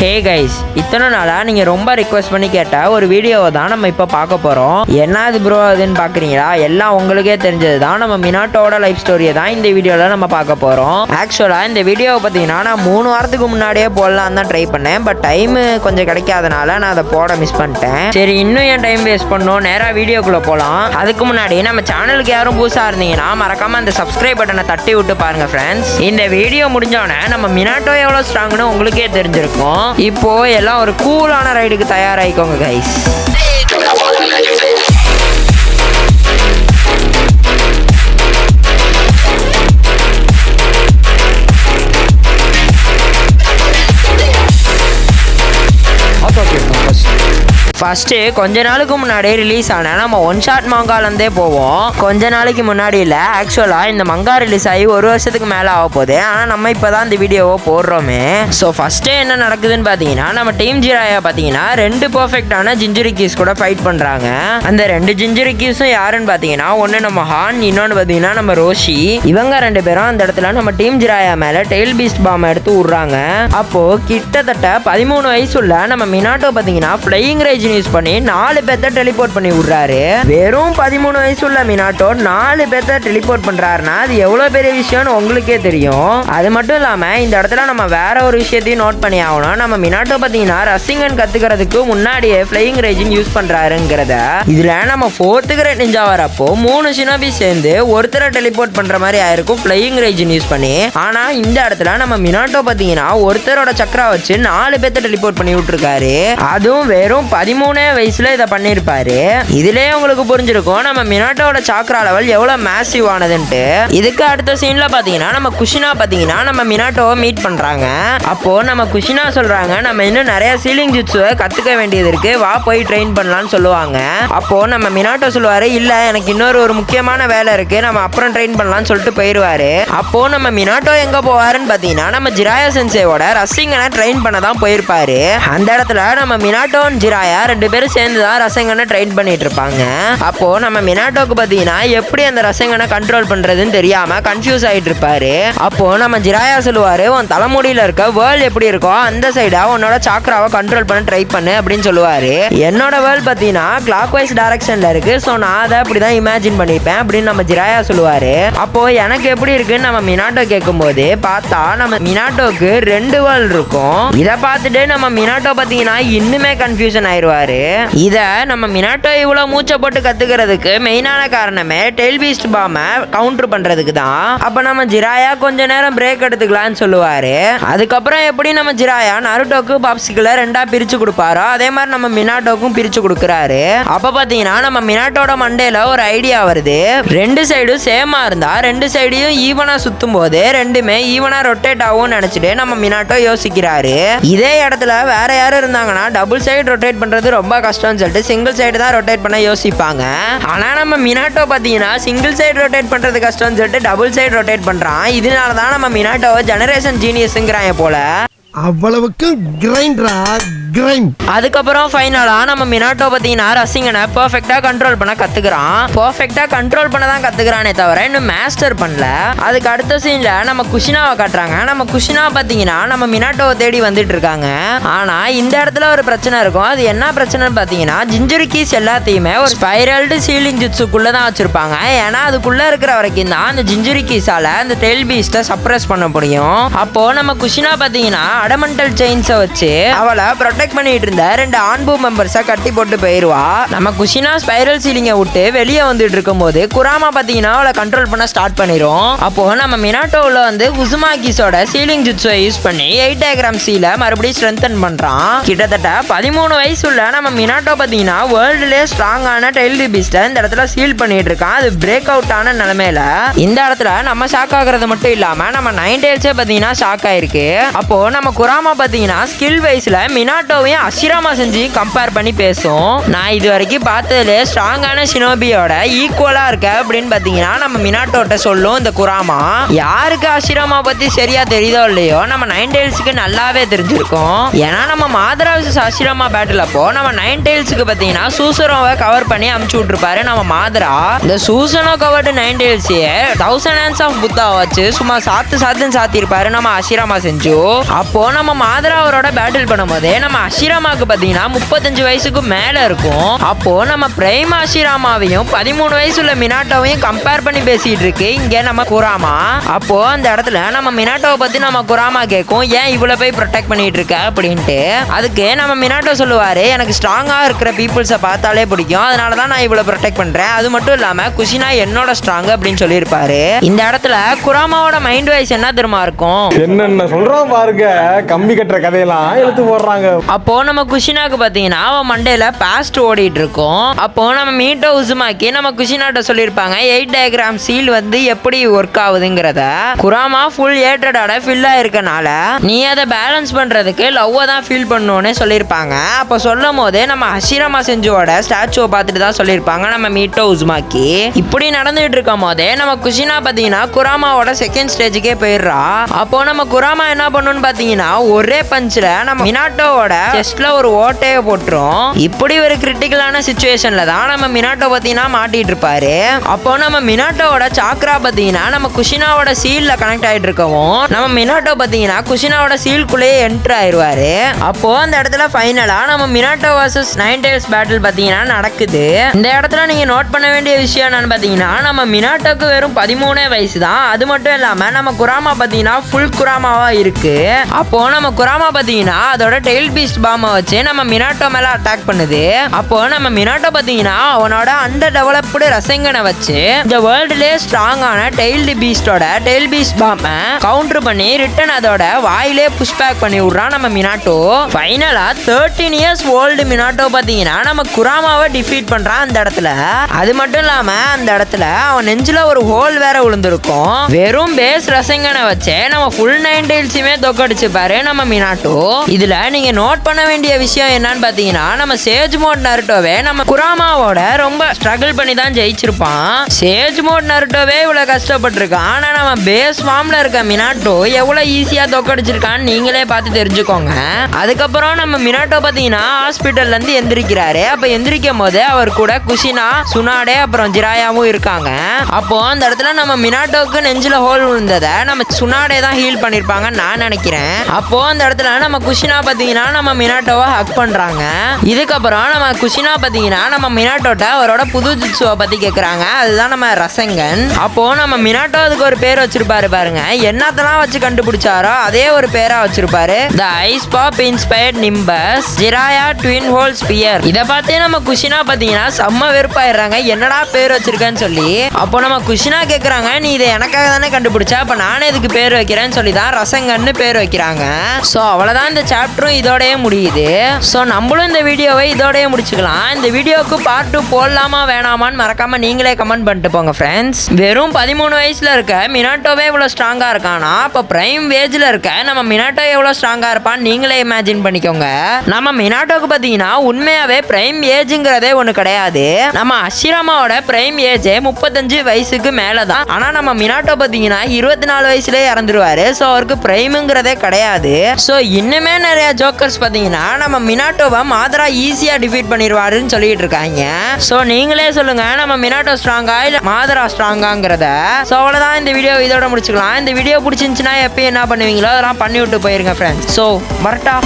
Hey guys, இத்தனை நாளாக நீங்கள் ரொம்ப ரிக்வெஸ்ட் பண்ணி கேட்ட ஒரு வீடியோவை தான் நம்ம இப்போ பார்க்க போகிறோம். என்னது ப்ரோ அதுன்னு பார்க்குறீங்களா? எல்லாம் உங்களுக்கே தெரிஞ்சது தான். நம்ம மினாட்டோட லைஃப் ஸ்டோரியை தான் இந்த வீடியோவில் நம்ம பார்க்க போகிறோம். ஆக்சுவலாக இந்த வீடியோவை பார்த்தீங்கன்னா நான் 3 வாரத்துக்கு முன்னாடியே போடலாம் தான் ட்ரை பண்ணேன். பட் டைமு கொஞ்சம் கிடைக்காதனால நான் அதை போட மிஸ் பண்ணிட்டேன். சரி, இன்னும் என் டைம் வேஸ்ட் பண்ணோம், நேராக வீடியோக்குள்ளே போகலாம். அதுக்கு முன்னாடி நம்ம சேனலுக்கு யாரும் புதுசாக இருந்தீங்கன்னா மறக்காமல் அந்த சப்ஸ்கிரைப் பட்டனை தட்டி விட்டு பாருங்கள் ஃப்ரெண்ட்ஸ். இந்த வீடியோ முடிஞ்சோடனே நம்ம மினாட்டோ எவ்வளோ ஸ்ட்ராங்னு உங்களுக்கே தெரிஞ்சிருக்கும். இப்போ எல்லாம் ஒரு கூலான ரைடுக்கு தயாராகிக்கோங்க கைஸ். ஃபஸ்ட்டு கொஞ்ச நாளுக்கு முன்னாடியே ரிலீஸ் ஆன நம்ம ஒன் ஷாட் மங்காலேருந்தே போவோம். கொஞ்ச நாளைக்கு முன்னாடி இல்லை, ஆக்சுவலாக இந்த மங்கா ரிலீஸ் ஆகி 1 வருஷத்துக்கு மேலே ஆக போகுது. ஆனால் நம்ம இப்போ தான் இந்த வீடியோவை போடுறோமே. ஸோ ஃபஸ்ட்டு என்ன நடக்குதுன்னு பார்த்தீங்கன்னா, நம்ம டீம் ஜிராயா பார்த்தீங்கன்னா 2 பர்ஃபெக்டான ஜிஞ்சரி கீஸ் கூட ஃபைட் பண்ணுறாங்க. அந்த 2 ஜிஞ்சரி கீஸும் யாருன்னு பார்த்தீங்கன்னா, ஒன்று நம்ம ஹான், இன்னொன்று பார்த்தீங்கன்னா நம்ம ரோஷி. இவங்க 2 பேரும் அந்த இடத்துல நம்ம டீம் ஜிராயா மேலே டெயில் பீஸ்ட் பாம் எடுத்து விட்றாங்க. அப்போது கிட்டத்தட்ட 13 வயசுள்ள நம்ம மினாட்டோ பார்த்தீங்கன்னா ஃப்ளையிங் ரேஜ் யூஸ் பண்ணி 4 பேர்த்த டெலிபோர்ட் பண்ணி விடுறாரு. வெறும் 13 வயசுள்ள மினாட்டோ 4 பேர்த்த டெலிபோர்ட் பண்றாருன்னா அது எவ்வளவு பெரிய விஷயம்னு உங்களுக்கே தெரியும். அது மட்டும் இல்லாம இந்த இடத்துல நம்ம வேற ஒரு விஷயத்தையும் நோட் பண்ணி ஆகணும். நம்ம மினாட்டோ பாத்தீங்கன்னா ரசிங்கன் கத்துக்கிறதுக்கு முன்னாடியே ஃபிளையிங் ரேஜின் யூஸ் பண்றாருங்கிறத. இதுல நம்ம 4th கிரேட் நிஞ்சா வரப்போ 3 ஷினோபி சேர்ந்து ஒருத்தரை டெலிபோர்ட் பண்ற மாதிரி ஆயிருக்கும் ஃபிளையிங் ரேஜின் யூஸ் பண்ணி. ஆனா இந்த இடத்துல நம்ம மினாட்டோ பாத்தீங்கன்னா ஒருத்தரோட சக்கரா வச்சு 4 பேர்த்த டெலிபோர்ட் பண்ணி விட்டுருக்காரு. அதுவும் வெறும் 13 வயசுல இதை பண்ணிருப்பாரு. இதுலயே உங்களுக்கு புரிஞ்சிருக்கும் நம்ம மினாட்டோட சாக்ரா லெவல் எவ்வளவு மேசிவ் ஆனதுன்ட்டு. இதுக்கு அடுத்த சீன்ல பாத்தீங்கன்னா நம்ம குஷினா பாத்தீங்கன்னா நம்ம மினாட்டோவை மீட் பண்றாங்க. அப்போ நம்ம குஷினா சொல்றாங்க, நம்ம இன்னும் நிறைய சீலிங் ஜுட்ஸுவை கத்துக்க வேண்டியது இருக்கு, வா போய் ட்ரெயின் பண்ணலாம்னு சொல்லுவாங்க. அப்போ நம்ம மினாட்டோ சொல்லுவாரு, இல்ல எனக்கு இன்னொரு முக்கியமான வேலை இருக்கு, நம்ம அப்புறம் ட்ரெயின் பண்ணலாம்னு சொல்லிட்டு போயிருவாரு. அப்போ நம்ம மினாட்டோ எங்க போவாருன்னு பாத்தீங்கன்னா நம்ம ஜிராயா சென்சேவோட ரசிங்கனை ட்ரெயின் பண்ண தான் போயிருப்பாரு. அந்த இடத்துல நம்ம மினாட்டோ ஜிராயா 2 பேரும் சேர்ந்து தான் ரசங்கனை ட்ரெயின் பண்ணிட்டு இருப்பாங்க. அப்போ நம்ம மினாட்டோக்கு பார்த்தீங்கன்னா எப்படி அந்த ரசங்கனை கண்ட்ரோல் பண்றதுன்னு தெரியாம கன்ஃபியூஸ் ஆகிட்டு இருப்பாரு. அப்போ நம்ம ஜிராயா சொல்லுவாரு, உன் தலைமுடியில இருக்க வேர்ல்ட் எப்படி இருக்கோ அந்த சைடா உன்னோட சாக்ராவை கண்ட்ரோல் பண்ண ட்ரை பண்ணு அப்படின்னு சொல்லுவாரு. என்னோட வேர்ல்ட் பார்த்தீங்கன்னா கிளாக் வைஸ் டைரக்ஷன்ல இருக்கு, ஸோ நான் அதை அப்படிதான் இமேஜின் பண்ணிப்பேன் அப்படின்னு நம்ம ஜிராயா சொல்லுவாரு. அப்போ எனக்கு எப்படி இருக்குன்னு நம்ம மினாட்டோ கேட்கும்போது பார்த்தா நம்ம மினாட்டோக்கு 2 வேர்ல்ட் இருக்கும். இதை பார்த்துட்டு நம்ம மினாட்டோ பார்த்தீங்கன்னா இன்னுமே கன்ஃபியூஷன் ஆயிடுவாரு. இத நம்ம மினாட்டோ இவ்வளவு மூச்சை போட்டு கத்துக்கிறதுக்கு மெயினான காரணமே டெயில் பீஸ்ட் பாம கவுண்டர் பண்றதுக்கு தான். அப்ப நம்ம ஜிராயா கொஞ்ச நேரம் பிரேக் எடுத்துக்கலாம்னு சொல்லுவாரு. அதுக்கப்புறம் எப்படி நம்ம ஜிராயா நருட்டோக்கு பாப்சிக்கல 2ஆ பிரிச்சு கொடுப்பாரோ அதே மாதிரி நம்ம மினாட்டோக்கும் பிரிச்சு கொடுக்குறாரு. அப்ப பாத்தீங்கன்னா நம்ம மினாட்டோட மண்டையில ஒரு ஐடியா வருது. 2 சைடும் சேமா இருந்தா 2 சைடையும் ஈவனா சுத்தும் போது 2மே ஈவனா ரொட்டேட் ஆகும் நினைச்சிட்டு நம்ம மினாட்டோ யோசிக்கிறாரு. இதே இடத்துல வேற யாரும் இருந்தாங்கன்னா டபுள் சைடு ரொட்டேட் பண்றது ரொம்ப கஷ்டம்னு சொல்லிட்டு சிங்கிள் சைடு தான் ரொட்டேட் பண்ண யோசிப்பாங்க. ஆனா நம்ம மினாட்டோ பாத்தீங்கன்னா சிங்கிள் சைடு ரொட்டேட் பண்றது கஷ்டம்னு சொல்லிட்டு டபுள் சைடு ரொட்டேட் பண்றான். இதனால தான் நம்ம மினாட்டோ ஜெனரேஷன் ஜீனியஸ்ங்கறாங்க போல. அவ்வளவுக்கு கிரைண்டரா கிரைண்ட். அதுக்கப்புறம் ஃபைனலா நம்ம மினாட்டோ பார்த்தீங்கன்னா ரசிங்கனை பர்ஃபெக்டா கண்ட்ரோல் பண்ண கத்துக்கிறான். பர்ஃபெக்டா கண்ட்ரோல் பண்ண தான் கத்துக்கிறானே தவிர இன்னும் மாஸ்டர் பண்ணல. அதுக்கு அடுத்த சீன்ல நம்ம குஷினாவை காட்டுறாங்க. நம்ம குஷினா பார்த்தீங்கன்னா நம்ம மினாட்டோவை தேடி வந்துட்டு இருக்காங்க. ஆனா இந்த இடத்துல ஒரு பிரச்சனை இருக்கும். அது என்ன பிரச்சனைன்னு பார்த்தீங்கன்னா ஜிஞ்சரி கீஸ் எல்லாத்தையுமே ஒரு ஸ்பைரல்டு சீலிங் ஜுட்ஸுக்குள்ள தான் வச்சிருப்பாங்க. ஏன்னா அதுக்குள்ள இருக்கிற வரைக்கும் தான் அந்த ஜிஞ்சரி கீஸால அந்த டெயில் பீஸ்ட்டை சப்ரஸ் பண்ண முடியும். அப்போ நம்ம குஷினா பார்த்தீங்கன்னா அடமெண்டல் செயின்ஸை வச்சு அவளை ப்ரொடெக்ட் பண்ணிட்டு இருந்த 2 ஆன்பூ மெம்பர்ஸை கட்டி போட்டு போயிருவா. நம்ம குஷினா ஸ்பைரல் சீலிங்கை விட்டு வெளியே வந்துட்டு இருக்கும் போது குராமா பாத்தீங்கன்னா அவளை கண்ட்ரோல் பண்ண ஸ்டார்ட் பண்ணிரும். அப்போ நம்ம மினாட்டோவில் வந்து உசுமாகிஸோட சீலிங் ஜுட்ஸை யூஸ் பண்ணி 8 டயக்ராம் சீல மறுபடியும் ஸ்ட்ரென்தன் பண்றான். கிட்டத்தட்ட 13 வயசுள்ள நம்ம மினாட்டோ பாத்தீங்கன்னா வேர்ல்டுலே ஸ்ட்ராங்கான டெயில் பீஸ்ட்டை இந்த இடத்துல சீல் பண்ணிட்டு இருக்கான். அது பிரேக் அவுட் ஆன நிலைமையில இந்த இடத்துல நம்ம ஷாக் ஆகுறது மட்டும் இல்லாம நம்ம 9 டெயில்ஸே பாத்தீங்கன்னா ஷாக் ஆயிருக்கு. அப்போ நம்ம குராமா பாத்தீங்கன்னா ஸ்கில் வைஸ்ல மினாட்டோ மினாட்டோவையும் அஷிராமா செஞ்சையும் கம்பேர் பண்ணி பேசும். நான் இது வரைக்கும் பார்த்ததுல ஸ்ட்ராங்கான ஷினோபியோட ஈக்குவலா இருக்க அப்படின்னு பாத்தீங்கன்னா நம்ம மினாட்டோட்ட சொல்லும் இந்த குராமா. யாருக்கு அஷிராமா பத்தி சரியா தெரியுதோ இல்லையோ நம்ம நைன் டெயில்ஸுக்கு நல்லாவே தெரிஞ்சிருக்கும். ஏன்னா நம்ம மாதரா vs அஷிராமா பேட்டில் அப்போ நம்ம நைன் டெயில்ஸுக்கு பாத்தீங்கன்னா சூசனோவை கவர் பண்ணி அமுச்சு விட்டுருப்பாரு நம்ம மாதரா. இந்த சூசனோ கவர்டு நைன் டெயில்ஸையே 1000 hands ஆஃப் புத்தா வச்சு சும்மா சாத்துன்னு சாத்திருப்பாரு நம்ம அஷிராமா செஞ்சு. அப்போ நம்ம மாதரா அவரோட பேட்டில் பண்ணும்போது நம்ம அஷிராமாக்கு பாத்தீங்கன்னா 35 வயசுக்கு மேல இருக்கும். அப்போ நம்ம பிரைம் அஷிராமாவையும் 13 வயசுள்ள மினாட்டோவையும் கம்பேர் பண்ணி பேசிட்டு இருக்கு இங்க நம்ம குராமா. அப்போ அந்த இடத்துல நம்ம மினாட்டோவை பத்தி நம்ம குராமா கேட்கும், ஏன் இவ்வளவு போய் ப்ரொடெக்ட் பண்ணிட்டு இருக்க அப்படின்ட்டு. அதுக்கு நம்ம மினாட்டோ சொல்லுவாரு, எனக்கு ஸ்ட்ராங்கா இருக்கிற பீப்புள்ஸை பார்த்தாலே பிடிக்கும், அதனாலதான் நான் இவ்வளவு ப்ரொடெக்ட் பண்றேன். அது மட்டும் இல்லாம குஷினா என்னோட ஸ்ட்ராங் அப்படின்னு சொல்லியிருப்பாரு. இந்த இடத்துல குராமாவோட மைண்ட் வைஸ் என்ன தெரியுமா இருக்கும், என்னென்ன சொல்றான் பாருங்க, கம்பி கட்டுற கதையெல்லாம் எடுத்து போடுறாங்க. அப்போ நம்ம குஷினாக்கு பாத்தீங்கன்னா அவன் மண்டையில பாஸ்ட் ஓடிட்டு இருக்கும். அப்போ நம்ம மீட்டோ உசுமாக்கி நம்ம குஷினாட்ட சொல்லியிருப்பாங்க 8 டயக்ராம் சீல் வந்து எப்படி ஒர்க் ஆகுதுங்கிறத. குராமா ஃபுல் ஏட்ரடோட ஃபில் ஆயிருக்கனால நீ அதை பேலன்ஸ் பண்றதுக்கு லவ்வை தான் ஃபீல் பண்ணணும்னு சொல்லியிருப்பாங்க. அப்போ சொல்லும் போது நம்ம அஷிராமா செஞ்சோட ஸ்டாச்சுவை பார்த்துட்டு தான் சொல்லியிருப்பாங்க நம்ம மீட்டோ உசுமாக்கி. இப்படி நடந்துட்டு இருக்கும் போதே நம்ம குஷினா பாத்தீங்கன்னா குராமாவோட செகண்ட் ஸ்டேஜுக்கே போயிடுறா. அப்போ நம்ம குராமா என்ன பண்ணுன்னு பாத்தீங்கன்னா ஒரே பஞ்சில் நம்ம மினாட்டோவோட செஸ்ட்ல ஒரு ஓட்டையை போட்டுரும். இப்படி ஒரு கிரிட்டிக்கலான சிச்சுவேஷன்ல தான் நம்ம மினாட்டோ பாத்தீங்கன்னா மாட்டிட்டு இருப்பாரு. அப்போ நம்ம மினாட்டோவோட சாக்ரா பாத்தீங்கன்னா நம்ம குஷினாவோட சீல்ல கனெக்ட் ஆயிட்டு இருக்கவும் நம்ம மினாட்டோ பாத்தீங்கன்னா குஷினாவோட சீல்குள்ளேயே என்டர் ஆயிருவாரு. அப்போ அந்த இடத்துல ஃபைனலா நம்ம Minato vs nine tails battle பாத்தீங்கன்னா நடக்குது. இந்த இடத்துல நீங்க நோட் பண்ண வேண்டிய விஷயம் என்னன்னு பாத்தீங்கன்னா நம்ம மினாட்டோக்கு வெறும் 13 வயசு தான். அது மட்டும் இல்லாம நம்ம குராமா பாத்தீங்கன்னா ஃபுல் குராமாவா இருக்கு. அப்போ நம்ம குராமா பாத்தீங்கன்னா அதோட டெயில் பீஸ்ட் பாம்பை வச்சு நம்ம மினாட்டோ மேல அட்டாக் பண்ணுது. அப்போ நம்ம மினாட்டோ பாத்தீங்கன்னா அவனோட அண்டர் டெவலப்டு ரசங்கனை வச்சு இந்த வேர்ல்டுலே ஸ்ட்ராங்கான டெயில்டு பீஸ்டோட டெயில் பீஸ்ட் பாம்பை கவுண்டர் பண்ணி ரிட்டன் அதோட வாயிலே புஷ் பேக் பண்ணி விடுறான் நம்ம மினாட்டோ. ஃபைனலா 13 இயர்ஸ் ஓல்டு மினாட்டோ பாத்தீங்கன்னா நம்ம குராமாவை டிஃபீட் பண்றான் அந்த இடத்துல. அது மட்டும் இல்லாம அந்த இடத்துல அவன் நெஞ்சில ஒரு ஹோல் வேற விழுந்திருக்கும். வெறும் பேஸ் ரசங்கனை வச்சு நம்ம ஃபுல் நைன் டெயில்ஸுமே தோக்கடிச்சுப்பாரு நம்ம மினாட்டோ. இதுல நீங்க நோட் பண்ண வேண்டிய விஷயம் என்னன்னு பாத்தீங்கன்னா நம்ம சேஜ் மோட் நருட்டோவே நம்ம குராமாவோட ரொம்ப ஸ்ட்ரகிள் பண்ணி தான் ஜெயிச்சிருப்பான். சேஜ் மோட் நருட்டோவே இவ்வளவு கஷ்டப்பட்டிருக்கான். ஆனா நம்ம பேஸ் ஃபார்ம்ல இருக்க மினாட்டோ எவ்வளவு ஈஸியா தோக்கடிச்சிருக்கான்னு நீங்களே பார்த்து தெரிஞ்சுக்கோங்க. அதுக்கப்புறம் நம்ம மினாட்டோ பாத்தீங்கன்னா ஹாஸ்பிட்டல்ல இருந்து எந்திரிக்கிறாரு. அப்ப எந்திரிக்கும் போது அவர் கூட குஷினா, சுனாடே அப்புறம் ஜிராயாவும் இருக்காங்க. அப்போ அந்த இடத்துல நம்ம மினாட்டோக்கு நெஞ்சில ஹோல் விழுந்ததை நம்ம சுனாடே தான் ஹீல் பண்ணிருப்பாங்க நான் நினைக்கிறேன். அப்போ அந்த இடத்துல நம்ம குஷினா பாத்தீங்கன்னா நம்ம மினாட்டோவை ஹக் பண்றாங்க. இதுக்கப்புறம் நம்ம குஷினா பாத்தீங்கன்னா நம்ம மினாட்டோட்ட அவரோட புது ஜிட்சுவை பத்தி கேக்குறாங்க. அதுதான் நம்ம ரசங்கன். அப்போ நம்ம மினாட்டோ அதுக்கு ஒரு பேர் வச்சிருப்பாரு பாருங்க. என்னத்தெல்லாம் வச்சு கண்டுபிடிச்சாரோ அதே ஒரு பேரா வச்சிருப்பாரு, the ice pop inspired nimbus Jiraiya twin whole sphere. இதை பார்த்தே நம்ம குஷினா பாத்தீங்கன்னா செம்ம வெறுப்பாயிடுறாங்க, என்னடா பேர் வச்சிருக்கேன்னு சொல்லி. அப்போ நம்ம குஷினா கேக்குறாங்க, நீ இதை எனக்காக தானே கண்டுபிடிச்ச, அப்ப நானே இதுக்கு பேர் வைக்கிறேன்னு சொல்லி தான் ரசங்கன்னு பேர் வைக்கிறாங்க. ஸோ அவ்வளோதான் இந்த சாப்டரும் இதோடய முடியுது. ஸோ நம்மளும் இந்த வீடியோவை இதோடய முடிச்சுக்கலாம். இந்த வீடியோவுக்கு பார்ட் 2 போடலாமா வேணாமான்னு மறக்காம நீங்களே கமெண்ட் பண்ணிட்டு போங்க ஃப்ரெண்ட்ஸ். வெறும் 13 வயசுல இருக்க மினாட்டோவே இவ்வளோ ஸ்ட்ராங்கா இருக்கானா, அப்போ பிரைம் வேஜ்ல இருக்க நம்ம மினாட்டோ எவ்வளோ ஸ்ட்ராங்கா இருப்பான்னு நீங்களே இமேஜின் பண்ணிக்கோங்க. நம்ம மினாட்டோக்கு பார்த்தீங்கன்னா உண்மையாவே பிரைம் ஏஜுங்கிறதே ஒன்று கிடையாது. நம்ம அஷிராமாவோட பிரைம் ஏஜ் 35 வயசுக்கு மேலே தான். ஆனால் நம்ம மினாட்டோ பார்த்தீங்கன்னா 24 வயசுலேயே இறந்துருவாரு. ஸோ அவருக்கு பிரைமுங்கிறதே கிடையாது. ஸோ இன்னுமே நிறைய ஜோக்கர்ஸ் பார்த்தீங்கன்னா நம்ம மினாட்டோவை மாதரா ஈஸியாக டிஃபீட் பண்ணிடுவாருன்னு சொல்லிட்டு இருக்காங்க. ஸோ நீங்களே சொல்லுங்க, நம்ம மினாட்டோ ஸ்ட்ராங்கா இல்லை மாதரா ஸ்ட்ராங்காங்கிறத. ஸோ அவ்வளோதான் இந்த வீடியோ இதோட முடிச்சுக்கலாம். இந்த வீடியோ பிடிச்சிருந்துச்சுன்னா எப்பயும் என்ன பண்ணுவீங்களோ அதெல்லாம் பண்ணி விட்டு போயிருங்க ஃப்ரெண்ட்ஸ். ஸோ வரட்டா.